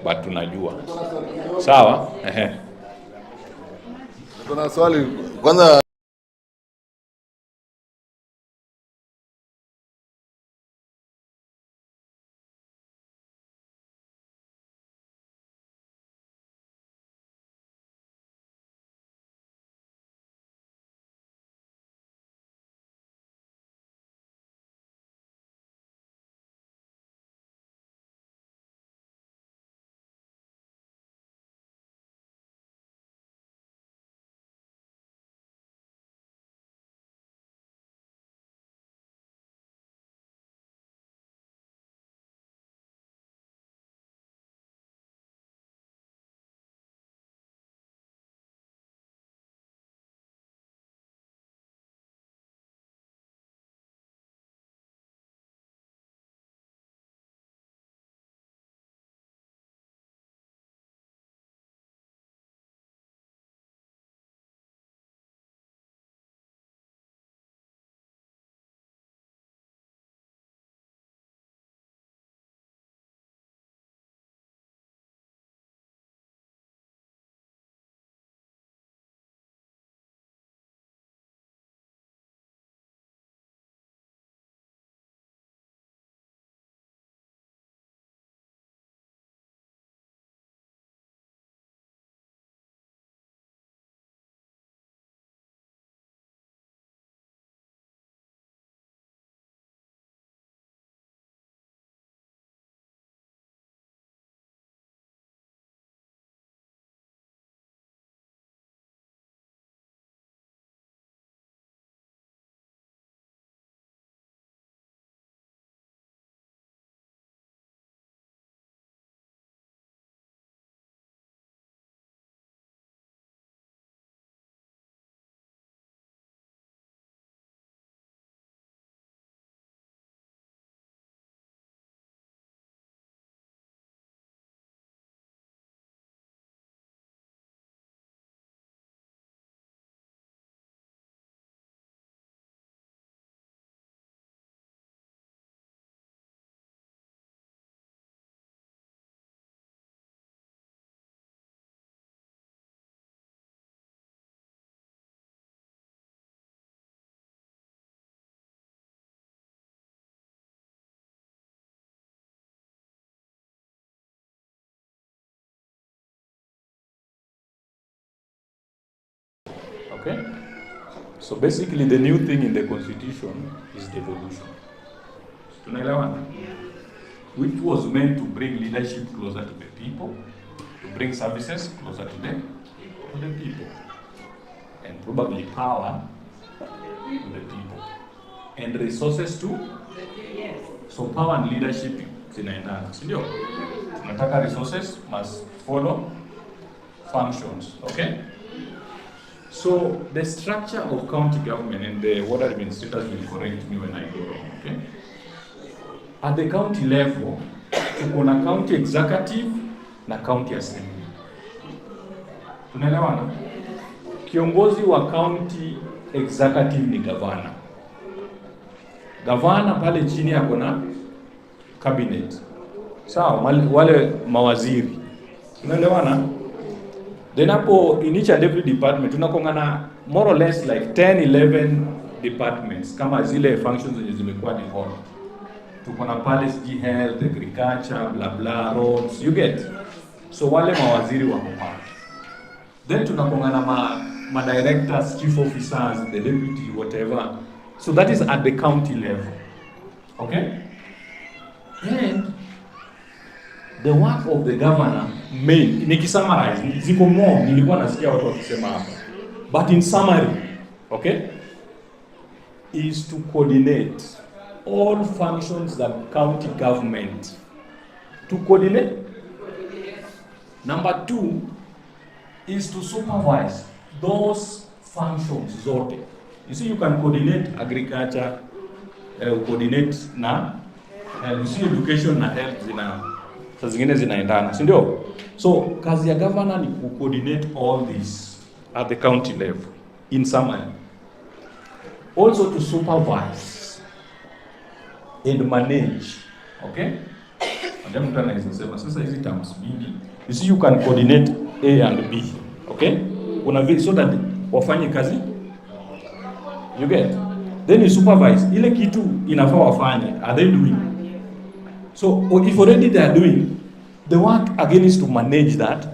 but tunajua. Sawa? Kuna swali kwanza. Okay? So basically the new thing in the constitution is devolution. Tunaelewana? Which was meant to bring leadership closer to the people, to bring services closer to the people, and probably power to the people, and resources too. So power and leadership zinaendana, si ndio? Tunataka resources must follow functions, okay? So the structure of county government, and the water administrators will correct me when I go wrong, okay? At the county level, tuko na county executive na county assembly. Tunaelewana? Kiongozi wa county executive ni gavana. Gavana pale chini ako na cabinet. Sawa, wale mawaziri. Tunaelewana? Then hapo in each and every department tunakongana more or less like 10-11 departments kama zile functions zenye zimekuwa devolved. Tuko na pale health, agriculture, blah blah, roads, you get. So wale mawaziri wako pale. Then tunakongana ma directors, chief officers, the deputy, whatever. So that is at the county level. Okay? And the work of the governor main, nikisummarize, ziko more, nilikuwa nasikia watu wakisema hapa. But in summary, okay, is to coordinate all functions that county government. To coordinate. Number 2 is to supervise those functions zote. You see, you can coordinate agriculture, coordinate na, you see education na health zingine zinaendana, si ndio? So kazi ya governor ni ku coordinate all this at the county level in summary. Also to supervise and manage, okay? Ndio mtu anaweza sema sasa hizi terms mingi. You see, you can coordinate A and B. Okay? So that wafanye kazi. You get? Then you supervise. Ile kitu inafaa wafanye. Are they doing? So if already they are doing, the work again is to manage that.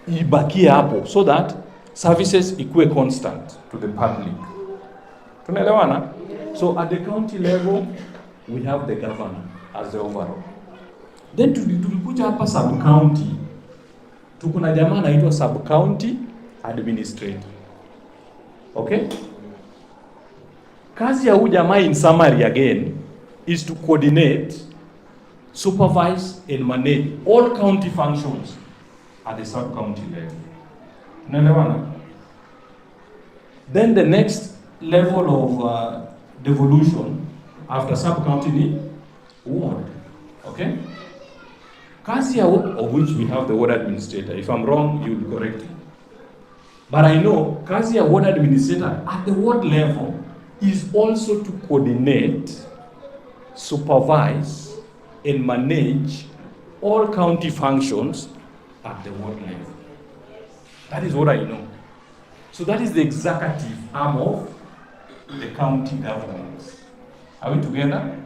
Ibakie hapo so that services ikuwe constant to the public. Tunaelewana? So at the county level, we have the governor as the overall. Then tulikuja hapa sub county. Tuko na jamaa anaitwa sub county administrator. Okay? Kazi ya huyu jamaa in summary again is to coordinate, supervise and manage all county functions at the sub county level. Unaelewana? Then the next level of devolution after sub county ni ward. Okay? Kazi ya of which we have the ward administrator. If I'm wrong, you'll correct me. But I know kazi ya ward administrator at the ward level is also to coordinate, supervise and manage all county functions at the ward level. That is what I know. So that is the executive arm of the county governments. Are we together?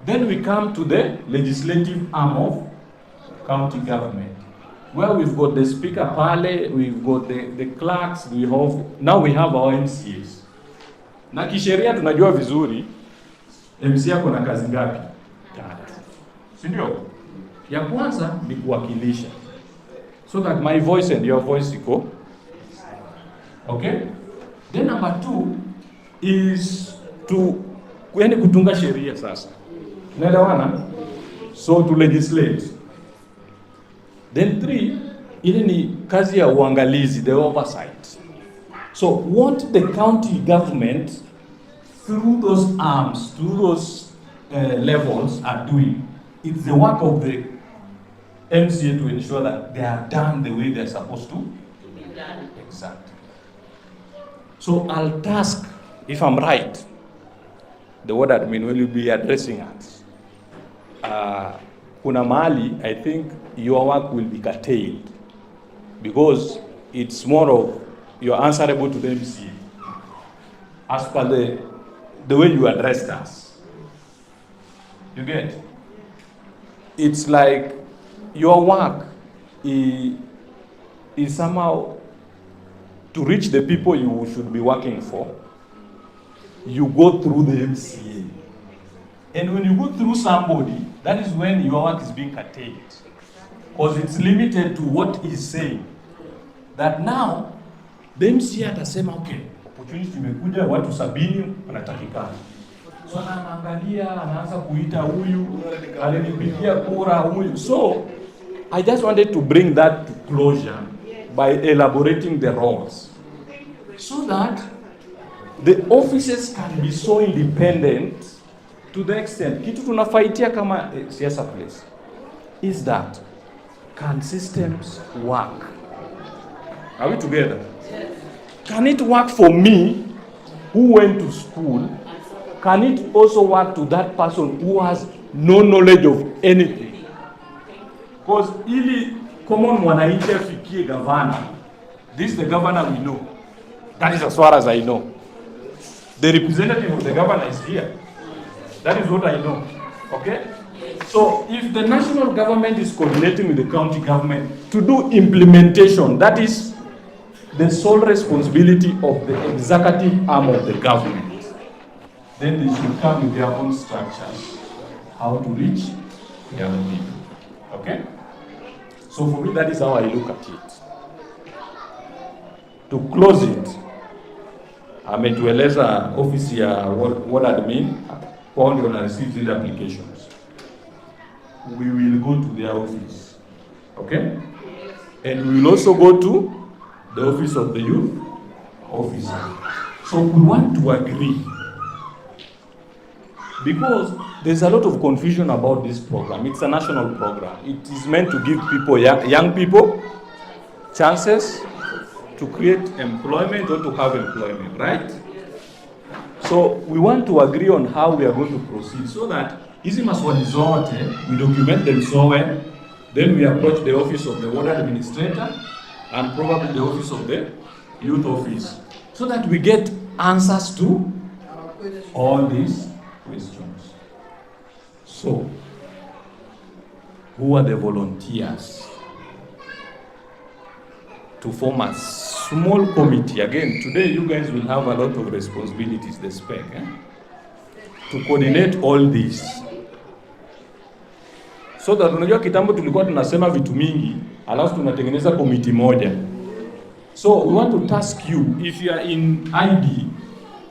Then we come to the legislative arm of county government, where we've got the speaker pale, we've got the clerks, we have our MCAs. Na kisheria tunajua vizuri MCA kuna kazi ngapi? 3. Si ndio? Ya kwanza ni kuwakilisha, so that my voice and your voice iko. Okay? Then number 2 is to kutunga sheria sasa. Unaelewana? So to legislate. Then 3, ile ni kazi ya uangalizi, the oversight. So what the county government through those arms, through those levels are doing, it's the work of the MCA to ensure that they are done the way they're supposed to be done. Exactly. So I'll task, if I'm right, the word admin will be addressing us. Kuna mahali, I think your work will be curtailed because it's more of you're answerable to the MCA as per the way you addressed us. You get? It's like your work is somehow to reach the people you should be working for. You go through the MCA. And when you go through somebody, that is when your work is being curtailed. Because it's limited to what he's saying. That now, the MCA atasema, okay, opportunity imekuja, watu 70 wanatakikana. So anaangalia, anaanza kuita huyu, alinipigia kura huyu. So, I just wanted to bring that to closure by elaborating the roles. So that the offices can be so independent to the extent, kitu tunafaitia kama siasa place, is that can systems work? Are we together? Yes. Can it work for me who went to school? Can it also work to that person who has no knowledge of anything? Because ili common mwananchi afikie governor, this is the governor we know. That is as far as I know. The representative of the governor is here. That is what I know. Okay? So if the national government is coordinating with the county government to do implementation, that is the sole responsibility of the executive arm of the government. Then they should come with their own structures, how to reach their own people. Okay? So for me, that is how I look at it. To close it, ametueleza ofisi ya ward admin kwa ndio na receive zile applications. We will go to their office. Okay? And we will also go to the office of the youth officer. So we want to agree, because there's a lot of confusion about this program. It's a national program. It is meant to give people, young people, chances to create employment or to have employment, right? So we want to agree on how we are going to proceed so that Hizi maswali zote, we document them so well, then we approach the office of the ward administrator and probably the office of the youth office, so that we get answers to all these questions. So, who are the volunteers to form a small committee? Again, today you guys will have a lot of responsibilities, the spec, to coordinate all this. So that unajua kitambo tulikuwa tunasema vitu mingi, alafu tunatengeneza committee moja. So we want to task you, if you are in ID,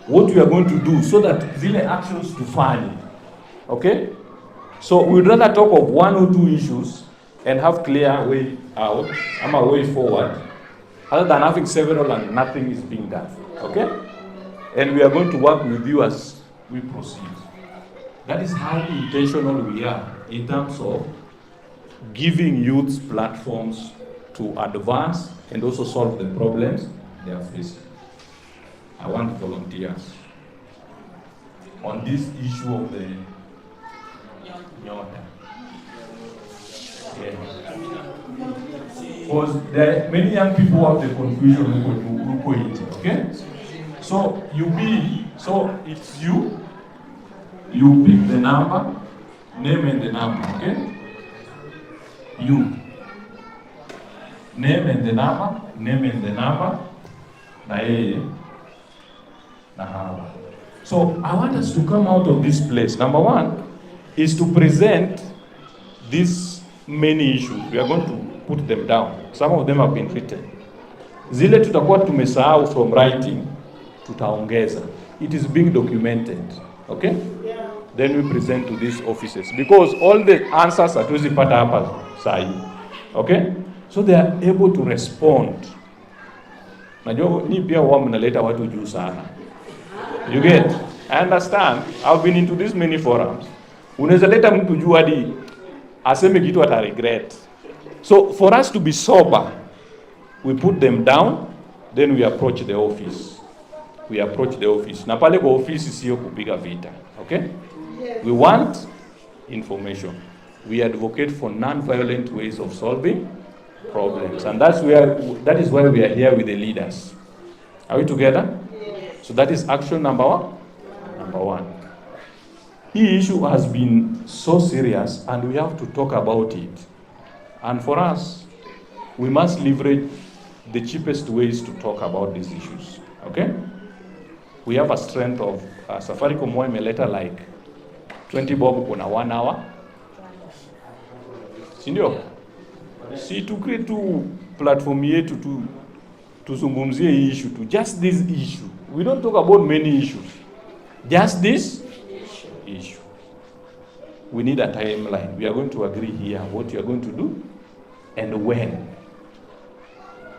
what we are going to do so that zile actions tufanye. Okay? So we would rather talk of one or two issues and have clear way out, a way forward, other than having several and nothing is being done. Okay? And we are going to work with you as we proceed. That is how intentional we are in terms of giving youths platforms to advance and also solve the problems they are facing. I want volunteers on this issue of the Nyota. Yeah. Because there are many young people have the confusion who it, okay? So it's you pick the number, name and the number, okay? You. Name and the number, na yeye, na hawa. So I want us to come out of this place. Number one is to present these many issues. We are going to put them down. Some of them have been written. Zile tutakuwa tumesahau from writing, tutaongeza. It is being documented. Okay? Yeah. Then we present to these offices. Because all the answers hatuwezi pata hapa sahi. Okay? So they are able to respond. Najua ni pia wao mnaleta watu juu sana. You get? I understand. I've been into this many forums. Unaweza leta mtu juu hadi aseme kitu ata regret. So for us to be sober, we put them down, then we approach the office. Na pale kwa ofisi sio kupiga vita. Okay? Yes. We want information. We advocate for non-violent ways of solving problems. And that is why we are here with the leaders. Are we together? Yes. So that is action number one. This issue has been so serious and we have to talk about it. And for us, we must leverage the cheapest ways to talk about these issues. Okay? We have a strength of Safaricom imeleta like 20 bob kuna 1 hour. Sindio? Si to create tu platform yetu tu tuzungumzie hii issue tu. Just this issue. We don't talk about many issues. Just this issue. We need a timeline. We are going to agree here what you are going to do and when.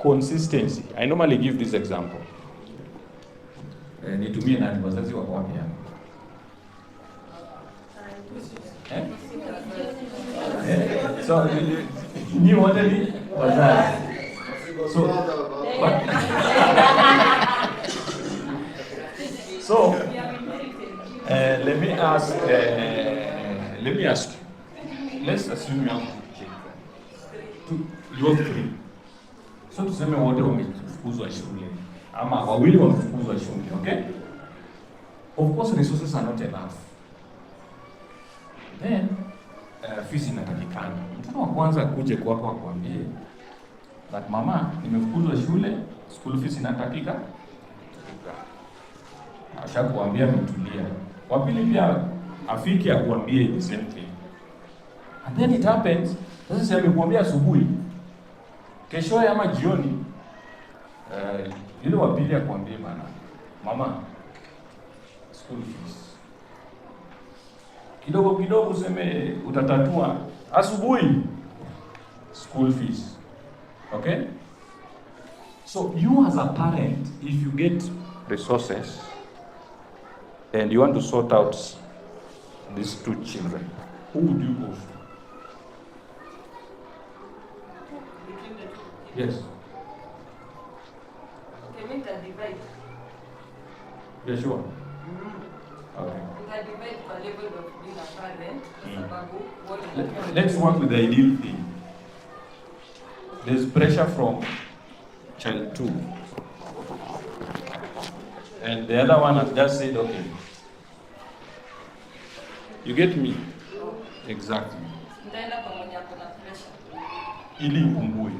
Consistency. I normally give this example. Nitumie nani wazazi wako wapi hapa? So ni wote ni wazazi. So let me ask you. Let's assume you have you have 3. So tuseme wote wamefukuzwa shule ama wawili wamefukuzwa shule, okay? Of course resources are not enough. Then fees inatakikana. Mtoto wa kwanza kuje kwako akwambie that mama, nimefukuzwa shule, school fees inatakika. Ashakuambia mtulia. Wa pili pia afiki akuambie the same thing. And then it happens, sasa si amekuambia asubuhi, kesho ama jioni, ile wa pili akuambie bana, mama, school fees. Kidogo useme utatatua asubuhi school fees. Okay? So you as a parent, if you get resources and you want to sort out these 2 children, who would you go for? Yes. Can we divide? Yeah, sure. Mm-hmm. Okay. We can divide level of being a parent, sababu Let's work with the ideal thing. There's pressure from child 2. And the other one has just said, okay. You get me? Exactly. ndaenda kwa mwenye kuna pressure. Ili ipungue.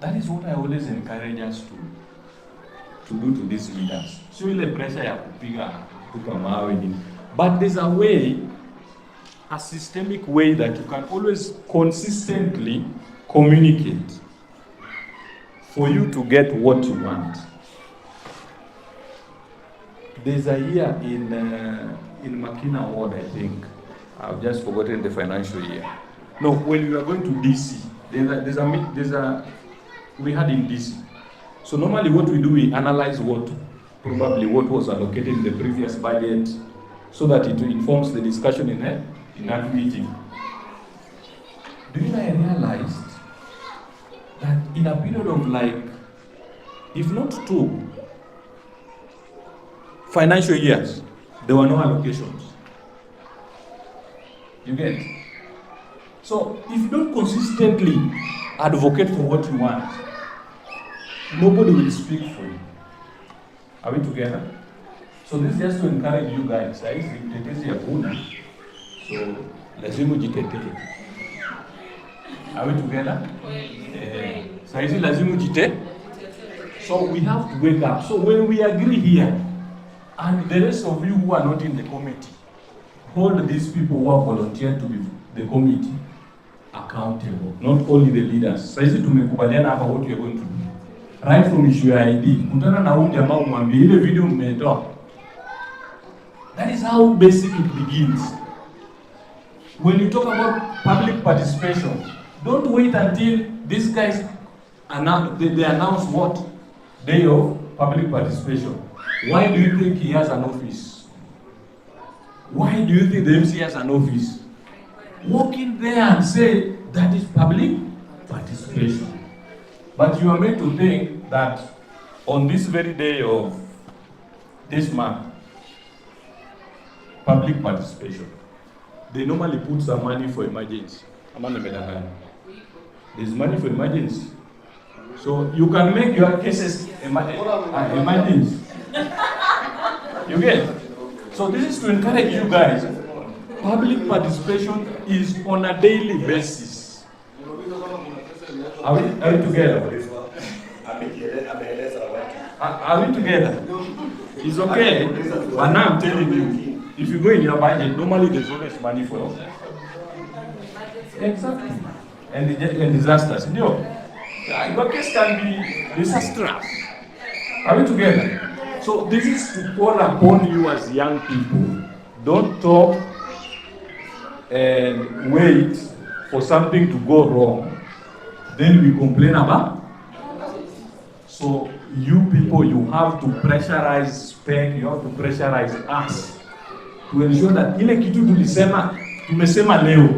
That is what I always encourage us to do to these leaders. Sio ile pressure ya kupiga mawe nini. But there's a way, a systemic way that you can always consistently communicate for you to get what you want. There's a year in Makina Ward, I think. I've just forgotten the financial year. No, when we were going to DC, we had in DC. So normally what we do, we analyze what was allocated in the previous budget, so that it informs the discussion in that meeting. Do you know, I realized that in a period of like, if not 2 financial years, there were no allocations. You get? So if you don't consistently advocate for what you want, nobody will speak for you. Are we together? So this is just to encourage you guys. Saizi mtetezi hakuna, so lazima ujitetee. Are we together? Saizi lazima ujitetee. So we have to wake up. So when we agree here, and the rest of you who are not in the committee, hold these people who have volunteered to be the committee accountable, not only the leaders. Saizi tumekubaliana hapa what we are going to do. Right from issue ya ID, kutana na huyu jamaa umwambie ile video mmetoa. That is how basic it begins. When you talk about public participation, don't wait until these guys they announce what day of public participation. Why do you think he has an office? Why do you think the MC has an office? Walk in there and say that is public participation. But you are made to think that on this very day of this month, public participation, they normally put some money for emergency. There's money for emergency. So you can make your cases emergency. You get? So this is to encourage you guys. Public participation is on a daily basis. Are we together? Are we together? It's okay. But now I'm telling you, if you go in your budget, normally there's always money for it. Exactly. And disasters. Your case can be disastrous. Are we together? So this is to call upon you as young people. Don't talk and wait for something to go wrong. Then we complain about. So you people, you have to pressurize SPEC, you have to pressurize us to ensure that ile kitu tumesema leo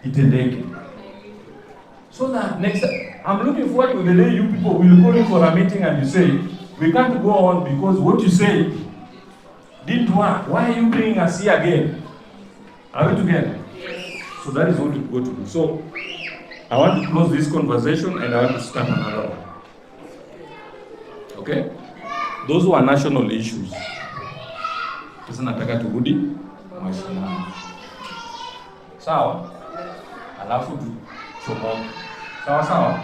itendeke. So that next time, I'm looking forward to the day you people will go in for a meeting and you say, we can't go on because what you say didn't work. Why are you bringing us here again? Are we together? Yes. So that is what we go to do. So I want to close this conversation and I want to start another one. Okay? Those who are national issues. Sasa nataka turudi mashinani. Sawa? Alafu tuchomoke. Sawa?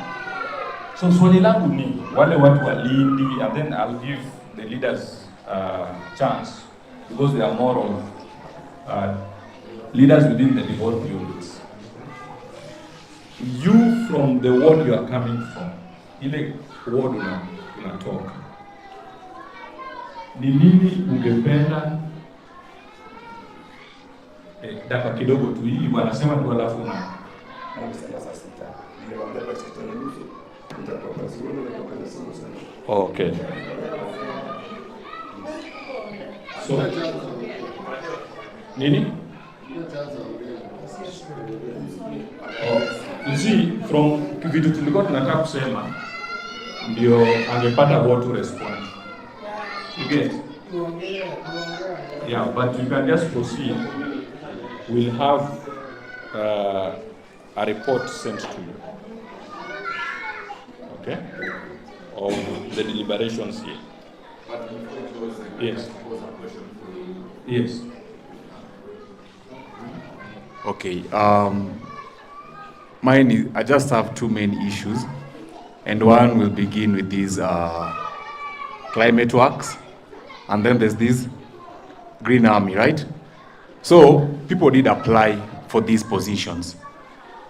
So swali langu ni wale watu wa Lindi, and then I'll give the leaders chance because they are more of leaders within the devolved units. You from the ward you are coming from, ile ward unatoka, ni nini ungependa dakika kidogo tu hii wanasema tu alafu okay. So nini? You see, from vitu tulikuwa tunataka kusema ndio angepata watu respond. You get? Yeah, but you can just proceed. We'll have a report sent to you. Okay? Of the deliberations here. But before it goes, Yes. pose a question for you. Yes. Okay. Mine is, I just have two main issues, and one will begin with these climate works, and then there's this Green Army, right? So people did apply for these positions,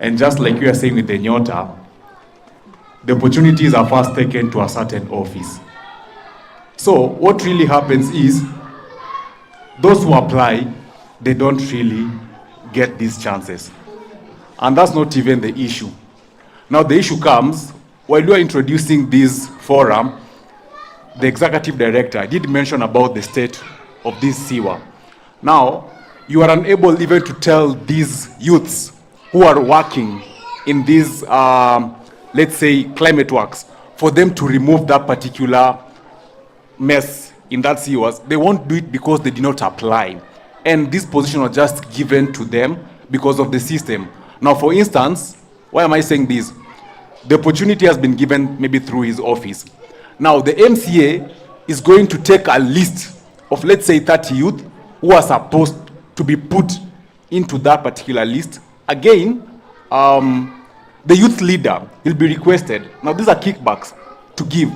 and just like you are saying with the Nyota, the opportunities are first taken to a certain office. So what really happens is those who apply, they don't really get these chances. And that's not even the issue. Now the issue comes, while you are introducing this forum, the executive director did mention about the state of this SIWA. Now, you are unable even to tell these youths who are working in these, let's say, climate works, for them to remove that particular mess in that SIWAs. They won't do it because they did not apply. And this position was just given to them because of the system. Now, for instance, why am I saying this? The opportunity has been given maybe through his office. Now, the MCA is going to take a list of, let's say, 30 youth who are supposed to be put into that particular list. Again, the youth leader will be requested. Now, these are kickbacks to give.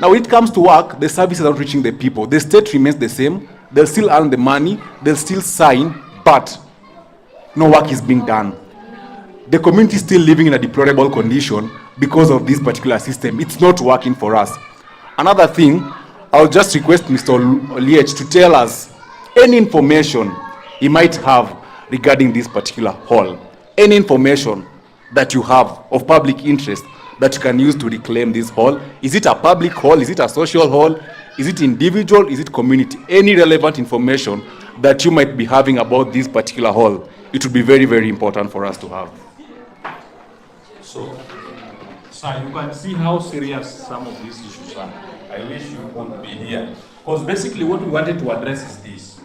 Now, when it comes to work, the service is not reaching the people. The state remains the same. They'll still earn the money. They'll still sign, but no work is being done. The community is still living in a deplorable condition because of this particular system. It's not working for us. Another thing, I'll just request Mr. Oliech to tell us any information he might have regarding this particular hall. Any information that you have of public interest that you can use to reclaim this hall. Is it a public hall? Is it a social hall? Is it individual? Is it community? Any relevant information that you might be having about this particular hall, it would be very, very important for us to have. So, sir, you can see how serious some of these issues are. I wish you could be here. Because basically what we wanted to address is this.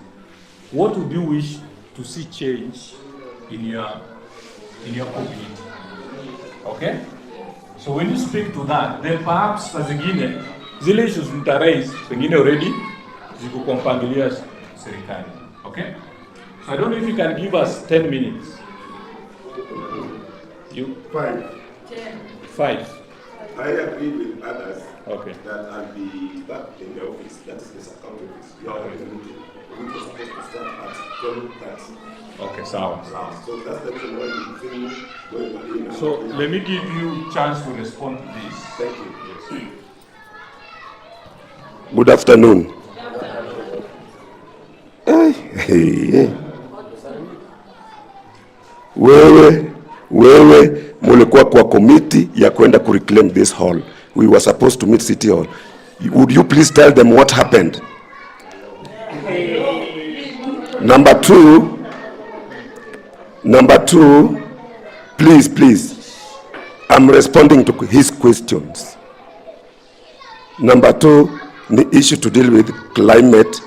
What would you wish to see change in your community? Okay? So when you speak to that, then perhaps saa zingine zile issues mtaraise pengine already ziko kwa mpangilio ya serikali. Okay? So I don't know if you can give us 10 minutes. You? 5. 5. I agree with others Okay. that I'll be back in the office. That is the account office. You are in the meeting. We were supposed to start at 12:30. Okay, sawa. So that's the reason why we finish going in. So let me give you chance to respond to this. Thank you. Yes. Good afternoon. Hey. Wewe mulikuwa kwa komiti ya kwenda ku reclaim this hall. We were supposed to meet City Hall. Would you please tell them what happened? Number two, please. I'm responding to his questions. Number 2, the issue to deal with climate